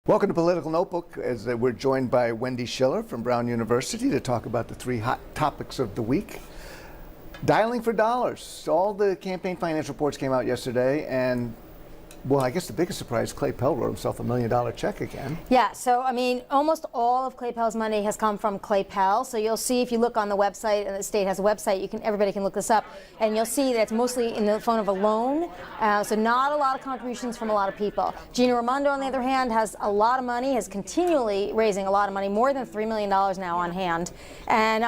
Welcome to Political Notebook, as we're joined by Wendy Schiller from Brown University to talk about the three hot topics of the week. Dialing for dollars. All the campaign finance reports came out yesterday, and well, I guess the biggest surprise, Clay Pell wrote himself $1 million check again. Yeah, so I mean, almost all of Clay Pell's money has come from Clay Pell. So you'll see if you look on the website, and the state has a website, everybody can look this up, and you'll see that it's mostly in the form of a loan. So not a lot of contributions from a lot of people. Gina Raimondo, on the other hand, has a lot of money, is continually raising a lot of money, more than $3 million now on hand. And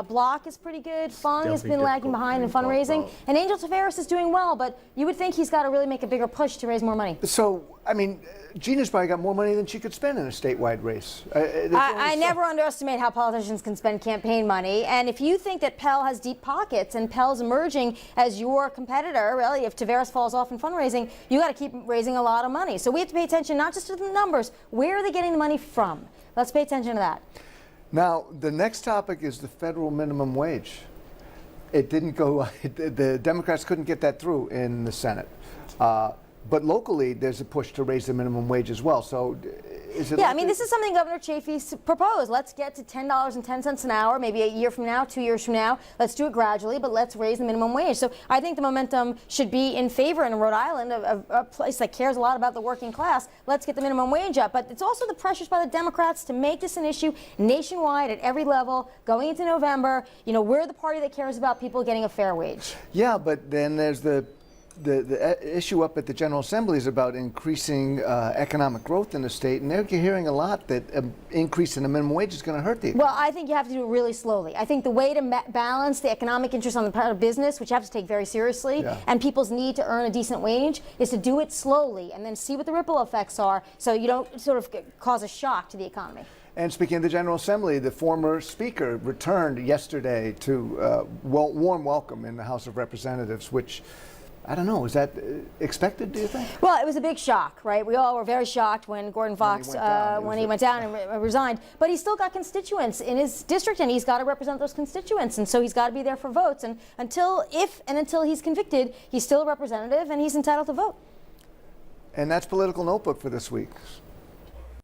Block is pretty good. Fung has been lagging behind in fundraising, and Angel Tavares is doing well, but you would think he's got to really make a bigger push to raise more money. So, I mean, Gina's probably got more money than she could spend in a statewide race. I never underestimate how politicians can spend campaign money. And if you think that Pell has deep pockets and Pell's emerging as your competitor, really, if Tavares falls off in fundraising, you got to keep raising a lot of money. So we have to pay attention not just to the numbers. Where are they getting the money from? Let's pay attention to that. Now, the next topic is the federal minimum wage. It didn't go, the Democrats couldn't get that through in the Senate. But locally, there's a push to raise the minimum wage as well. So is it? Yeah, I mean, this is something Governor Chafee proposed. Let's get to $10.10 an hour, maybe a year from now, 2 years from now. Let's do it gradually, but let's raise the minimum wage. So I think the momentum should be in favor in Rhode Island, a place that cares a lot about the working class. Let's get the minimum wage up. But it's also the pressures by the Democrats to make this an issue nationwide at every level going into November. You know, we're the party that cares about people getting a fair wage. Yeah, but then there's the issue up at the General Assembly is about increasing economic growth in the state, and they're hearing a lot that an increase in the minimum wage is going to hurt the economy. Well, I think you have to do it really slowly. I think the way to balance the economic interest on the part of business, which you have to take very seriously, and people's need to earn a decent wage, is to do it slowly and then see what the ripple effects are so you don't sort of cause a shock to the economy. And speaking of the General Assembly, the former Speaker returned yesterday to warm welcome in the House of Representatives, which, I don't know, is that expected, do you think? Well, it was a big shock, right? We all were very shocked when Gordon Fox, when he went down and resigned. But he's still got constituents in his district, and he's got to represent those constituents. And so he's got to be there for votes. And until he's convicted, he's still a representative, and he's entitled to vote. And that's Political Notebook for this week.